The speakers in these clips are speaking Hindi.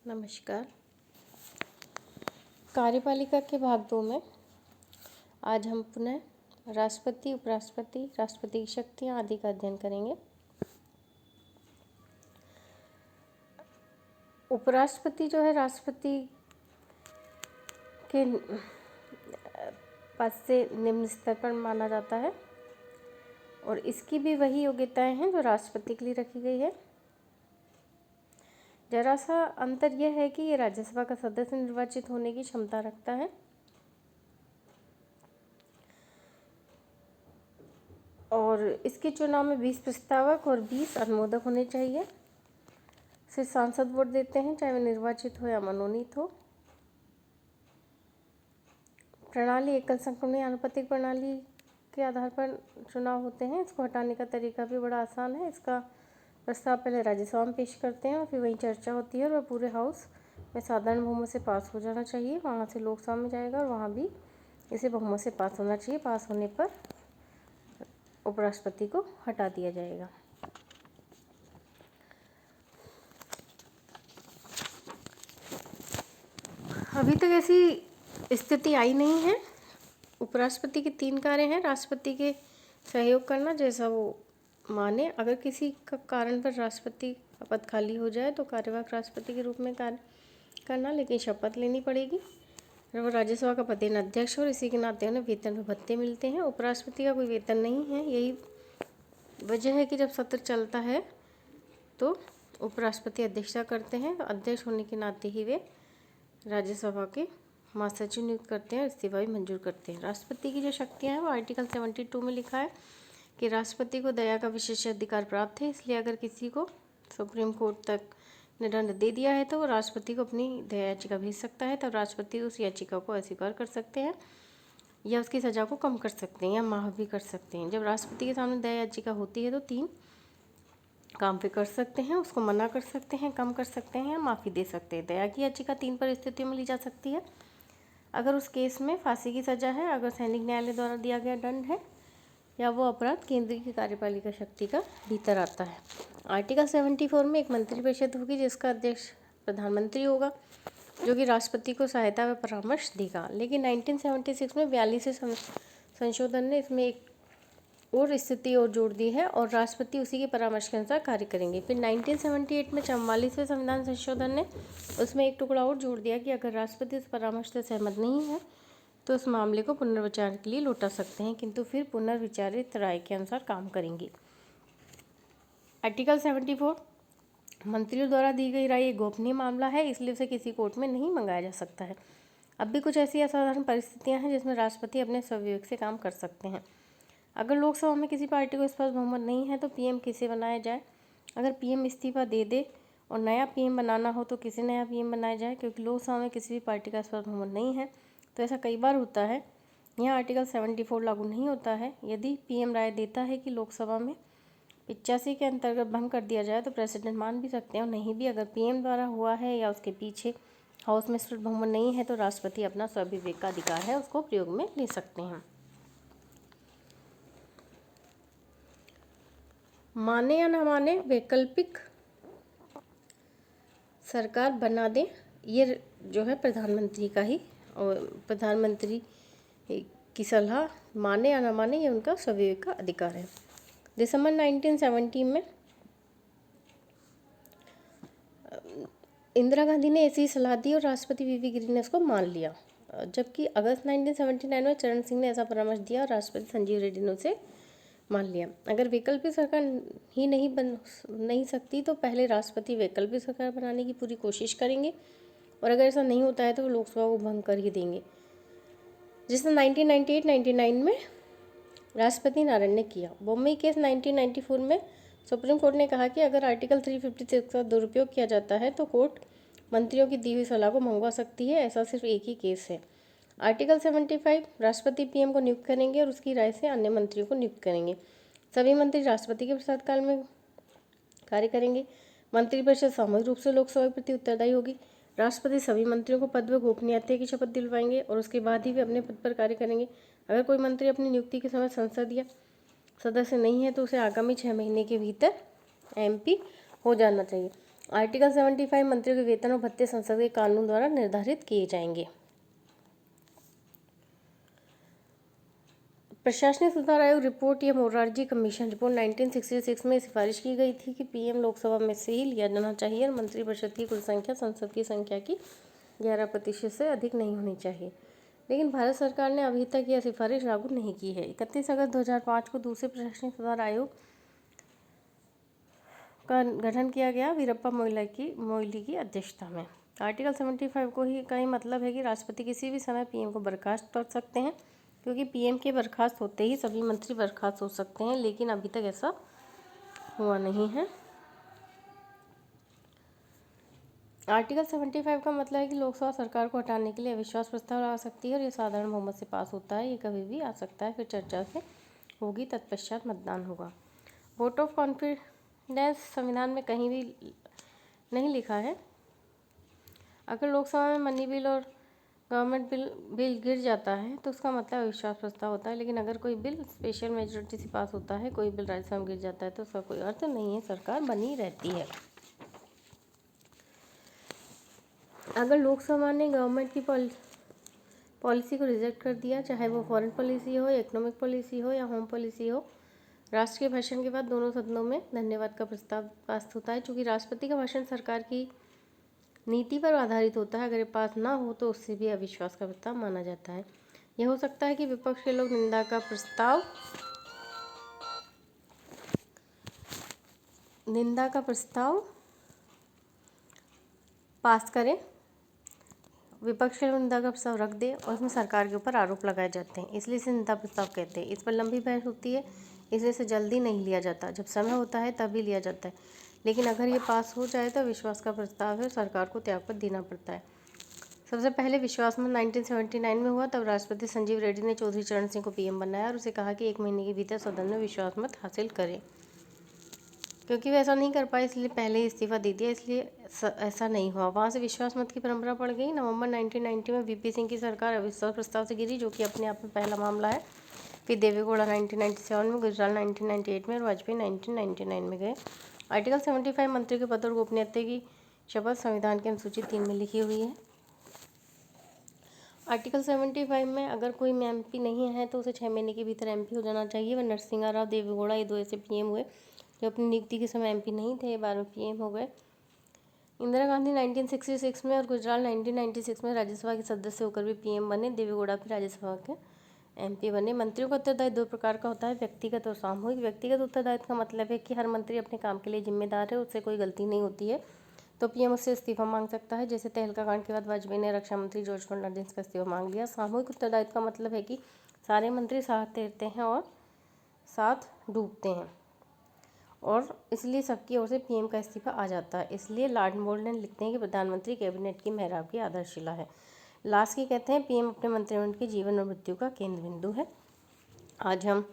नमस्कार। कार्यपालिका के भाग 2 में आज हम पुनः राष्ट्रपति, उपराष्ट्रपति, राष्ट्रपति की शक्तियाँ आदि का अध्ययन करेंगे। उपराष्ट्रपति जो है राष्ट्रपति के पद से निम्न स्तर पर माना जाता है और इसकी भी वही योग्यताएं हैं जो राष्ट्रपति के लिए रखी गई है। जरा सा अंतर यह है कि ये राज्यसभा का सदस्य निर्वाचित होने की क्षमता रखता है और इसके चुनाव में 20 प्रस्तावक और 20 अनुमोदक होने चाहिए। सिर्फ सांसद वोट देते हैं, चाहे वे निर्वाचित हो या मनोनीत हो। प्रणाली एकल संक्रमणीय आनुपातिक प्रणाली के आधार पर चुनाव होते हैं। इसको हटाने का तरीका भी बड़ा आसान है। इसका प्रस्ताव पहले राज्यसभा में पेश करते हैं और फिर वहीं चर्चा होती है और वह पूरे हाउस में साधारण बहुमत से पास हो जाना चाहिए। वहाँ से लोकसभा में जाएगा और वहाँ भी इसे बहुमत से पास होना चाहिए। पास होने पर उपराष्ट्रपति को हटा दिया जाएगा। अभी तक ऐसी स्थिति आई नहीं है। उपराष्ट्रपति के 3 कार्य हैं। राष्ट्रपति के सहयोग करना, जैसा वो माने। अगर किसी का कारण पर राष्ट्रपति का पद खाली हो जाए तो कार्यवाहक राष्ट्रपति के रूप में कार्य करना, लेकिन शपथ लेनी पड़ेगी। वो राज्यसभा का पदेन अध्यक्ष और इसी के नाते उन्हें वेतन व भत्ते मिलते हैं। उपराष्ट्रपति का कोई वेतन नहीं है। यही वजह है कि जब सत्र चलता है तो उपराष्ट्रपति अध्यक्षता करते हैं। अध्यक्ष होने के नाते ही वे राज्यसभा के महासचिव नियुक्त करते हैं और इस्तीफा भी मंजूर करते हैं। राष्ट्रपति की जो शक्तियाँ हैं वो आर्टिकल 72 में लिखा है कि राष्ट्रपति को दया का विशेष अधिकार प्राप्त है। इसलिए अगर किसी को सुप्रीम कोर्ट तक ने दंड दे दिया है तो वो राष्ट्रपति को अपनी दया याचिका भेज सकता है। तब राष्ट्रपति उस याचिका को अस्वीकार कर सकते हैं या उसकी सज़ा को कम कर सकते हैं या माफ़ भी कर सकते हैं। जब राष्ट्रपति के सामने दया याचिका होती है तो 3 काम पे कर सकते हैं। उसको मना कर सकते हैं, कम कर सकते हैं या माफ़ी दे सकते हैं। दया की याचिका 3 परिस्थितियों में ली जा सकती है। अगर उस केस में फांसी की सज़ा है, अगर सैनिक न्यायालय द्वारा दिया गया दंड है या वो अपराध केंद्रीय की कार्यपालिका शक्ति का भीतर आता है। आर्टिकल 74 में एक मंत्रिपरिषद होगी जिसका अध्यक्ष प्रधानमंत्री होगा, जो कि राष्ट्रपति को सहायता व परामर्श देगा। लेकिन 1976 में 42वें संशोधन ने इसमें एक और स्थिति और जोड़ दी है और राष्ट्रपति उसी के परामर्श के अनुसार कार्य करेंगे। फिर 1978 में 44वें संविधान संशोधन ने उसमें एक टुकड़ा और जोड़ दिया कि अगर राष्ट्रपति इस परामर्श से सहमत नहीं है तो उस मामले को पुनर्विचार के लिए लौटा सकते हैं, किंतु फिर पुनर्विचारित राय के अनुसार काम करेंगे। आर्टिकल 74 मंत्रियों द्वारा दी गई राय एक गोपनीय मामला है, इसलिए उसे किसी कोर्ट में नहीं मंगाया जा सकता है। अब भी कुछ ऐसी असाधारण परिस्थितियां हैं जिसमें राष्ट्रपति अपने स्वविवेक से काम कर सकते हैं। अगर लोकसभा में किसी पार्टी को स्पष्ट बहुमत नहीं है तो पीएम किसे बनाया जाए। अगर पीएम इस्तीफा दे दे और नया पीएम बनाना हो तो किसे नया पीएम बनाया जाए, क्योंकि लोकसभा में किसी भी पार्टी का स्पष्ट बहुमत नहीं है। तो ऐसा कई बार होता है। यहाँ आर्टिकल 74 लागू नहीं होता है। यदि पीएम राय देता है कि लोकसभा में 85 के अंतर्गत भंग कर दिया जाए तो प्रेसिडेंट मान भी सकते हैं और नहीं भी। अगर पीएम द्वारा हुआ है या उसके पीछे हाउस में स्पष्ट बहुमत नहीं है तो राष्ट्रपति अपना स्वविवेक का अधिकार है, उसको प्रयोग में ले सकते हैं। माने या न माने वैकल्पिक सरकार बना दें, ये जो है प्रधानमंत्री का ही, और प्रधानमंत्री की सलाह माने या न माने ये उनका स्वविवेक का अधिकार है। दिसंबर 1970 में इंदिरा गांधी ने ऐसी सलाह दी और राष्ट्रपति वीवी गिरी ने उसको मान लिया, जबकि अगस्त 1979 में चरण सिंह ने ऐसा परामर्श दिया और राष्ट्रपति संजीव रेड्डी ने उसे मान लिया। अगर वैकल्पिक सरकार ही नहीं बन नहीं सकती तो पहले राष्ट्रपति वैकल्पिक सरकार बनाने की पूरी कोशिश करेंगे और अगर ऐसा नहीं होता है तो वो लोकसभा को भंग कर ही देंगे, जिसने 1998-99 में राष्ट्रपति नारायण ने किया। बॉम्बे केस 1994 में सुप्रीम कोर्ट ने कहा कि अगर आर्टिकल 356 का दुरुपयोग किया जाता है तो कोर्ट मंत्रियों की दी हुई सलाह को मंगवा सकती है। ऐसा सिर्फ एक ही केस है। आर्टिकल 75 राष्ट्रपति पीएम को नियुक्त करेंगे और उसकी राय से अन्य मंत्रियों को नियुक्त करेंगे। सभी मंत्री राष्ट्रपति के प्रसाद काल में कार्य करेंगे। मंत्रिपरिषद सामूहिक रूप से लोकसभा के प्रति उत्तरदायी होगी। राष्ट्रपति सभी मंत्रियों को पद व गोपनीयता की शपथ दिलवाएंगे और उसके बाद ही वे अपने पद पर कार्य करेंगे। अगर कोई मंत्री अपनी नियुक्ति के समय संसद या सदस्य नहीं है तो उसे आगामी 6 महीने के भीतर एमपी हो जाना चाहिए। आर्टिकल 75 मंत्रियों के वेतन और भत्ते संसद के कानून द्वारा निर्धारित किए जाएंगे। प्रशासनिक सुधार आयोग रिपोर्ट या मोरारजी कमीशन रिपोर्ट 1966 में सिफारिश की गई थी कि पीएम लोकसभा में से ही लिया जाना चाहिए और मंत्रिपरिषद की कुल संख्या संसद की संख्या की 11% से अधिक नहीं होनी चाहिए। लेकिन भारत सरकार ने अभी तक यह सिफारिश लागू नहीं की है। 31 अगस्त 2005 को दूसरे प्रशासनिक सुधार आयोग का गठन किया गया वीरप्पा मोइली की अध्यक्षता में। आर्टिकल 75 का ही मतलब है कि राष्ट्रपति किसी भी समय पीएम को बर्खास्त कर सकते हैं, क्योंकि पीएम के बर्खास्त होते ही सभी मंत्री बर्खास्त हो सकते हैं, लेकिन अभी तक ऐसा हुआ नहीं है। आर्टिकल 75 का मतलब है कि लोकसभा सरकार को हटाने के लिए अविश्वास प्रस्ताव ला सकती है और ये साधारण बहुमत से पास होता है। ये कभी भी आ सकता है, फिर चर्चा से होगी, तत्पश्चात मतदान होगा। वोट ऑफ कॉन्फिडेंस संविधान में कहीं भी नहीं लिखा है। अगर लोकसभा में मनी बिल और गवर्नमेंट बिल गिर जाता है तो उसका मतलब अविश्वास प्रस्ताव होता है, लेकिन अगर कोई बिल स्पेशल मेजोरिटी से पास होता है, कोई बिल राज्यसभा में गिर जाता है तो उसका कोई अर्थ नहीं है, सरकार बनी रहती है। अगर लोकसभा ने गवर्नमेंट की पॉलिसी को रिजेक्ट कर दिया, चाहे वो फॉरेन पॉलिसी हो, इकोनॉमिक पॉलिसी हो या होम पॉलिसी हो, राष्ट्र के भाषण के बाद दोनों सदनों में धन्यवाद का प्रस्ताव पास होता है। चूँकि राष्ट्रपति का भाषण सरकार की नीति पर आधारित होता है, अगर ये पास ना हो तो उससे भी अविश्वास का प्रस्ताव माना जाता है। यह हो सकता है कि विपक्ष के लोग निंदा का प्रस्ताव पास करें, विपक्ष के लोग निंदा का प्रस्ताव रख दे और उसमें सरकार के ऊपर आरोप लगाए जाते हैं, इसलिए इसे निंदा प्रस्ताव कहते हैं। इस पर लंबी बहस होती है, इसलिए इसे जल्दी नहीं लिया जाता, जब समय होता है तभी लिया जाता है। लेकिन अगर ये पास हो जाए तो विश्वास का प्रस्ताव है, सरकार को त्यागपत्र देना पड़ता है। सबसे पहले विश्वास मत 1979 में हुआ, तब राष्ट्रपति संजीव रेड्डी ने चौधरी चरण सिंह को पीएम बनाया और उसे कहा कि 1 महीने के भीतर सदन में विश्वास मत हासिल करें। क्योंकि वे ऐसा नहीं कर पाए इसलिए पहले ही इस्तीफा दे दिया, इसलिए ऐसा नहीं हुआ। वहाँ से विश्वास मत की परंपरा पड़ गई। नवंबर 1990 में वीपी सिंह की सरकार अविश्वास प्रस्ताव से गिरी, जो कि अपने आप में पहला मामला है। फिर देवेगौड़ा 1997 में, गुजराल 1998 में और वाजपेयी 1999 में गए। आर्टिकल 75 मंत्री के पद और गोपनीयता की शपथ संविधान के अनुसूची 3 में लिखी हुई है। आर्टिकल 75 में अगर कोई एमपी नहीं है तो उसे 6 महीने के भीतर एमपी हो जाना चाहिए। वह नरसिंहा राव, देवेगौड़ा, ये दो ऐसे पीएम हुए जो अपनी नियुक्ति के समय एमपी नहीं थे, बाद में पीएम हो गए। इंदिरा गांधी 1966 में और गुजराल 1996 में राज्यसभा के सदस्य होकर भी पीएम बने। देवेगौड़ा भी राज्यसभा के एमपी बने। मंत्रियों का उत्तरदायित्व 2 प्रकार का होता है, व्यक्तिगत और सामूहिक। व्यक्तिगत उत्तरदायित्व का मतलब है कि हर मंत्री अपने काम के लिए जिम्मेदार है, उससे कोई गलती नहीं होती है तो पीएम उससे इस्तीफा मांग सकता है। जैसे तहलका कांड के बाद वाजपेयी ने रक्षा मंत्री जॉर्ज फर्नांडिस का इस्तीफा मांग लिया। सामूहिक उत्तरदायित्व का मतलब है कि सारे मंत्री साथ तैरते हैं और साथ डूबते हैं, और इसलिए सबकी ओर से पीएम का इस्तीफा आ जाता है। इसलिए लॉर्ड मोल्टन लिखते हैं कि प्रधानमंत्री कैबिनेट की मेहराब की आधारशिला है। लास्की कहते हैं पीएम अपने मंत्रिमंडल के जीवन और मृत्यु का केंद्र बिंदु है। आज हम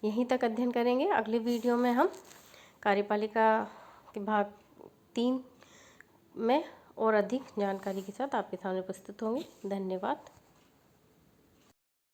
यहीं तक अध्ययन करेंगे। अगले वीडियो में हम कार्यपालिका के भाग 3 में और अधिक जानकारी के साथ आपके सामने प्रस्तुत होंगे। धन्यवाद।